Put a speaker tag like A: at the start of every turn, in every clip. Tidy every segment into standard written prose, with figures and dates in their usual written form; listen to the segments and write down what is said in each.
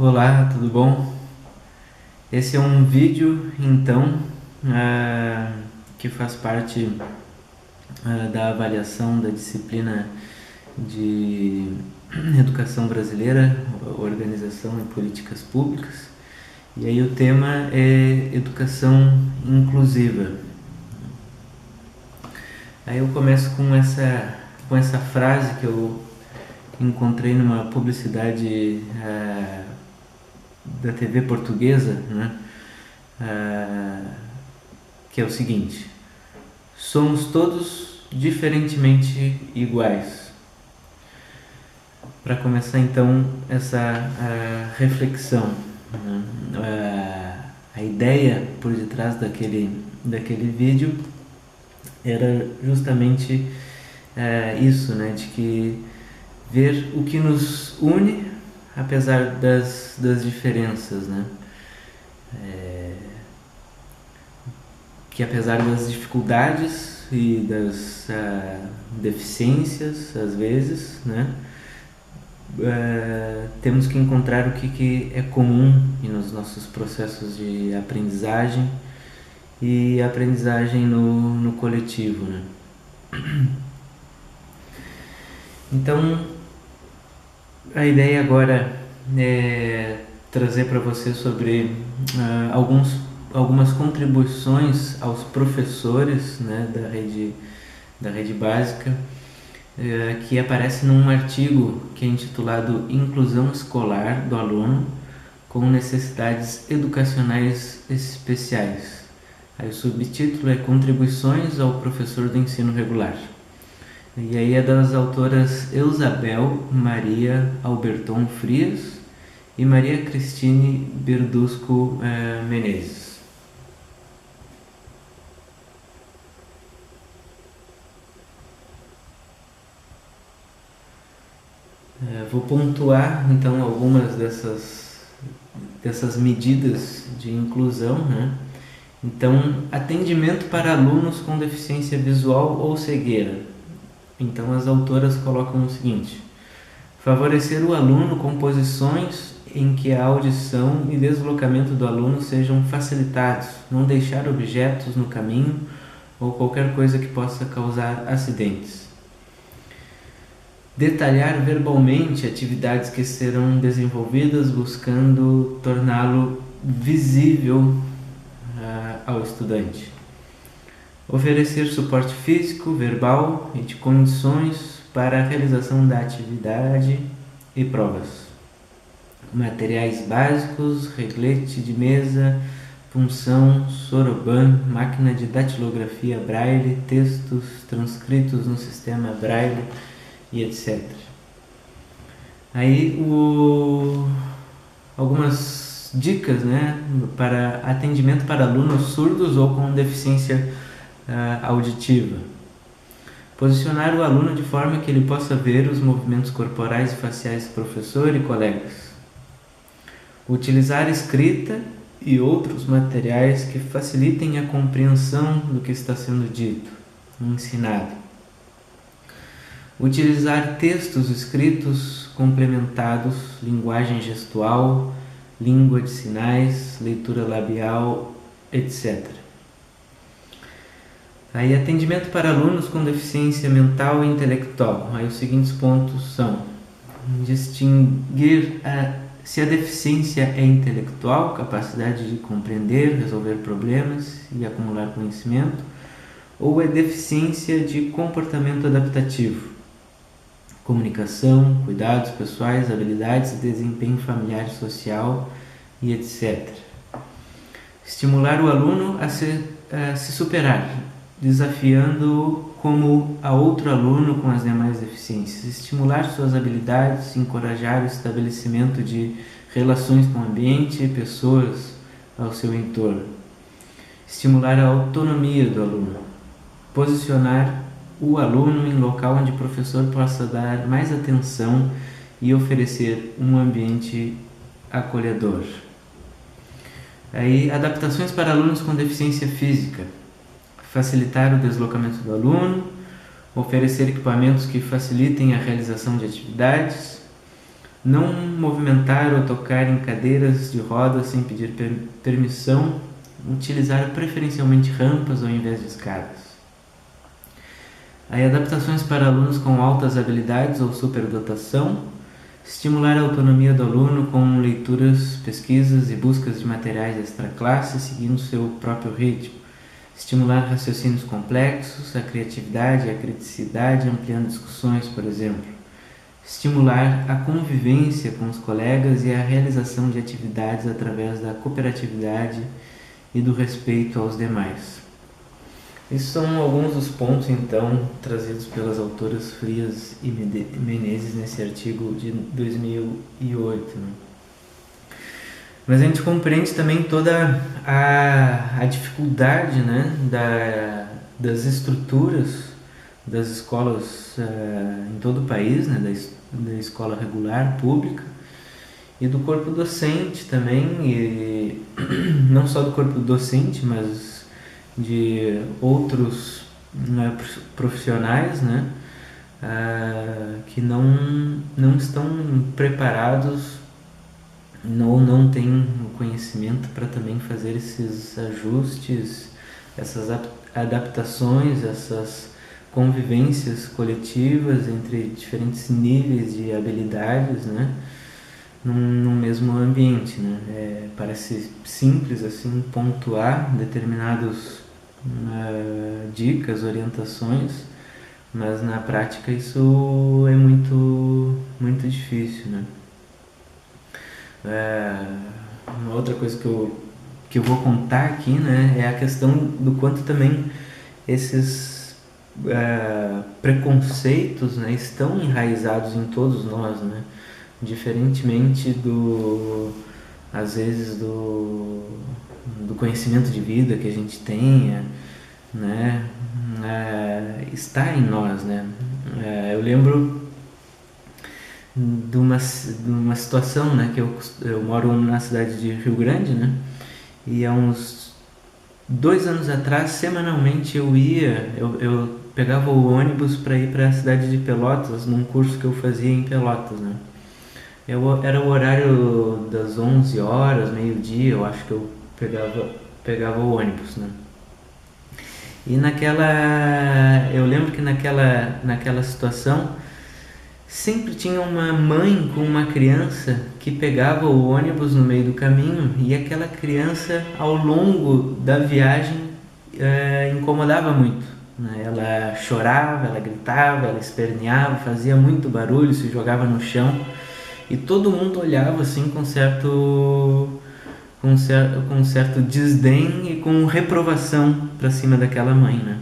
A: Olá, tudo bom? Esse é um vídeo, então, que faz parte da avaliação da disciplina de Educação Brasileira, Organização e Políticas Públicas. E aí o tema é Educação Inclusiva. Aí eu começo com essa frase que eu encontrei numa publicidade da TV portuguesa, né? Que é o seguinte: somos todos diferentemente iguais. Para começar então essa reflexão, né? A ideia por detrás daquele vídeo era justamente isso, né? De que ver o que nos une apesar das diferenças, né? Que apesar das dificuldades e das deficiências às vezes, né? Temos que encontrar o que é comum nos nossos processos de aprendizagem e aprendizagem no coletivo, né? Então, a ideia agora é trazer para você sobre algumas contribuições aos professores, né, da rede básica, que aparece num artigo que é intitulado Inclusão Escolar do Aluno com Necessidades Educacionais Especiais. Aí o subtítulo é Contribuições ao Professor do Ensino Regular. E aí é das autoras Eusabel Maria Alberton Frias e Maria Cristine Berdusco Menezes. Vou pontuar então algumas dessas medidas de inclusão, né? Então, atendimento para alunos com deficiência visual ou cegueira. Então as autoras colocam o seguinte: favorecer o aluno com posições em que a audição e deslocamento do aluno sejam facilitados, não deixar objetos no caminho ou qualquer coisa que possa causar acidentes. Detalhar verbalmente atividades que serão desenvolvidas buscando torná-lo visível ao estudante. Oferecer suporte físico, verbal e de condições para a realização da atividade e provas. Materiais básicos, reglete de mesa, punção, soroban, máquina de datilografia braille, textos transcritos no sistema braille e etc. Aí algumas dicas, né, para atendimento para alunos surdos ou com deficiência auditiva. Posicionar o aluno de forma que ele possa ver os movimentos corporais e faciais do professor e colegas. Utilizar escrita e outros materiais que facilitem a compreensão do que está sendo dito, ensinado. Utilizar textos escritos complementados, linguagem gestual, língua de sinais, leitura labial, etc. Aí, atendimento para alunos com deficiência mental e intelectual. Aí os seguintes pontos são: distinguir se a deficiência é intelectual, capacidade de compreender, resolver problemas e acumular conhecimento, ou é deficiência de comportamento adaptativo, comunicação, cuidados pessoais, habilidades, desempenho familiar e social e etc. Estimular o aluno a se superar, desafiando-o como a outro aluno com as demais deficiências. Estimular suas habilidades, encorajar o estabelecimento de relações com o ambiente e pessoas ao seu entorno. Estimular a autonomia do aluno. Posicionar o aluno em local onde o professor possa dar mais atenção e oferecer um ambiente acolhedor. Aí, adaptações para alunos com deficiência física. Facilitar o deslocamento do aluno, oferecer equipamentos que facilitem a realização de atividades, não movimentar ou tocar em cadeiras de rodas sem pedir permissão, utilizar preferencialmente rampas ao invés de escadas. Aí, adaptações para alunos com altas habilidades ou superdotação, estimular a autonomia do aluno com leituras, pesquisas e buscas de materiais extra-classe, seguindo seu próprio ritmo. Estimular raciocínios complexos, a criatividade e a criticidade, ampliando discussões, por exemplo. Estimular a convivência com os colegas e a realização de atividades através da cooperatividade e do respeito aos demais. Esses são alguns dos pontos, então, trazidos pelas autoras Frias e Menezes nesse artigo de 2008. Né? Mas a gente compreende também toda a dificuldade, né, das estruturas das escolas em todo o país, né, da escola regular, pública, e do corpo docente também, e não só do corpo docente, mas de outros, né, profissionais, né, que não estão preparados ou não têm o conhecimento para também fazer esses ajustes, essas adaptações, essas convivências coletivas entre diferentes níveis de habilidades, né, no mesmo ambiente, né? Parece simples assim pontuar determinados dicas, orientações, mas na prática isso é muito difícil, né? Uma outra coisa que eu vou contar aqui, né, é a questão do quanto também esses preconceitos, né, estão enraizados em todos nós, né? Diferentemente às vezes do conhecimento de vida que a gente tenha, né, está em nós, né. Eu lembro de uma situação, né, que eu moro na cidade de Rio Grande, né, e há uns 2 anos atrás, semanalmente eu pegava o ônibus para ir para a cidade de Pelotas, num curso que eu fazia em Pelotas, né. Era o horário das 11 horas, meio-dia, eu acho que eu pegava o ônibus, né? E eu lembro que naquela situação, sempre tinha uma mãe com uma criança que pegava o ônibus no meio do caminho, e aquela criança, ao longo da viagem, incomodava muito, né? Ela chorava, ela gritava, ela esperneava, fazia muito barulho, se jogava no chão. E todo mundo olhava assim com certo desdém e com reprovação para cima daquela mãe, né?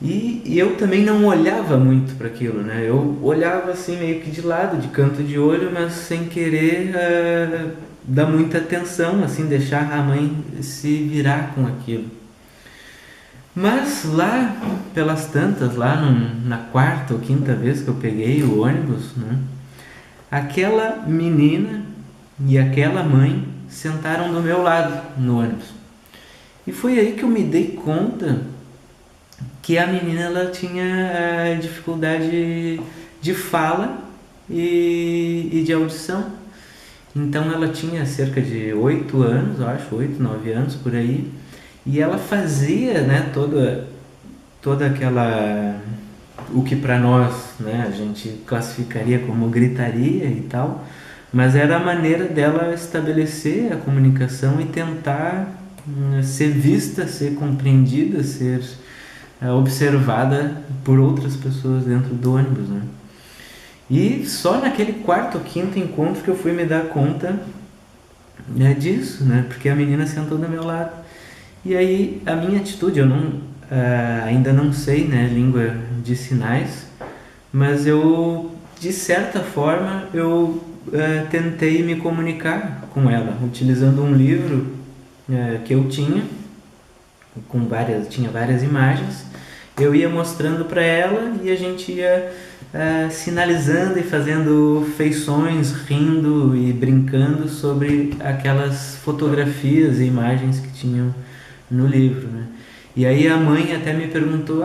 A: E eu também não olhava muito para aquilo, né? Eu olhava assim meio que de lado, de canto de olho, mas sem querer dar muita atenção, assim, deixar a mãe se virar com aquilo. Mas lá, pelas tantas, lá na 4ª ou 5ª vez que eu peguei o ônibus, né? Aquela menina e aquela mãe sentaram do meu lado no ônibus. E foi aí que eu me dei conta que a menina ela tinha dificuldade de fala e de audição. Então ela tinha cerca de 8 anos, eu acho, 8, 9 anos por aí. E ela fazia, né, toda aquela... o que para nós, né, a gente classificaria como gritaria e tal, mas era a maneira dela estabelecer a comunicação e tentar ser vista, ser compreendida, ser observada por outras pessoas dentro do ônibus, né? E só naquele 4º ou 5º encontro que eu fui me dar conta, né, disso, né, porque a menina sentou do meu lado. E aí a minha atitude, eu ainda não sei, né, língua de sinais, mas eu, de certa forma, eu tentei me comunicar com ela, utilizando um livro que eu tinha várias imagens. Eu ia mostrando para ela e a gente ia sinalizando e fazendo feições, rindo e brincando sobre aquelas fotografias e imagens que tinham no livro, né? E aí a mãe até me perguntou,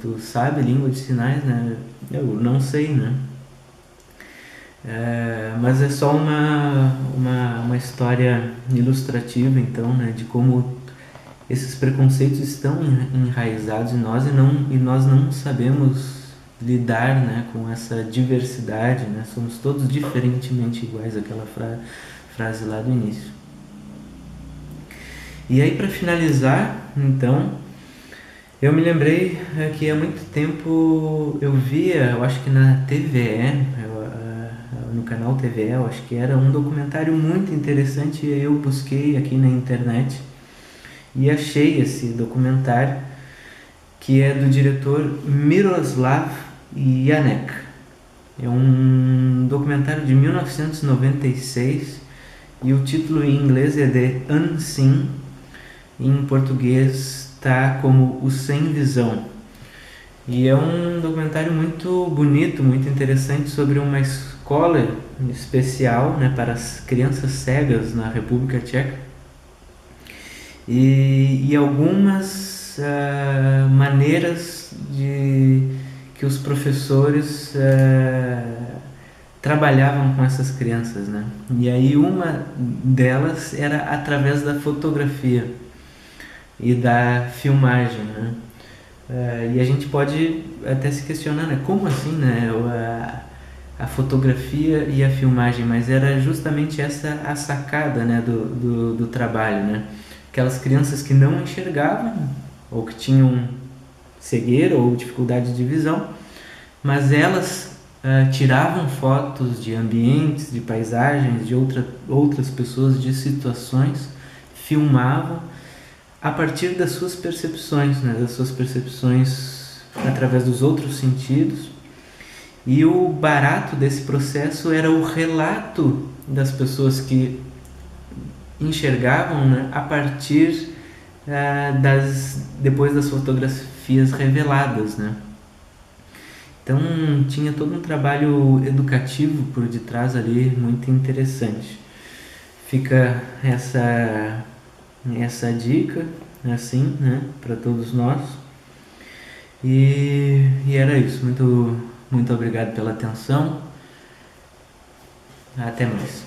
A: tu sabe língua de sinais, né? Eu não sei, né? Mas é só uma história ilustrativa, então, né, de como esses preconceitos estão enraizados em nós e nós não sabemos lidar, né, com essa diversidade, né? Somos todos diferentemente iguais, aquela frase lá do início. E aí, para finalizar, então, eu me lembrei que há muito tempo eu via, eu acho que na TVE, no canal TVE, eu acho que era um documentário muito interessante, e eu busquei aqui na internet e achei esse documentário, que é do diretor Miroslav Janek. É um documentário de 1996 e o título em inglês é The Unseen, em português está como O Sem Visão. E é um documentário muito bonito, muito interessante sobre uma escola especial, né, para as crianças cegas na República Tcheca. E algumas maneiras de que os professores trabalhavam com essas crianças, né? E aí uma delas era através da fotografia e da filmagem, né? E a gente pode até se questionar, né? Como assim, né? A fotografia e a filmagem, mas era justamente essa a sacada, né, do trabalho, né? Aquelas crianças que não enxergavam ou que tinham cegueira ou dificuldade de visão, mas elas tiravam fotos de ambientes, de paisagens, de outras pessoas, de situações, filmavam a partir das suas percepções, né, das suas percepções através dos outros sentidos. E o barato desse processo era o relato das pessoas que enxergavam, né, a partir depois das fotografias reveladas, né? Então tinha todo um trabalho educativo por detrás ali muito interessante. Fica essa dica, assim, né, para todos nós. E era isso. Muito obrigado pela atenção. Até mais.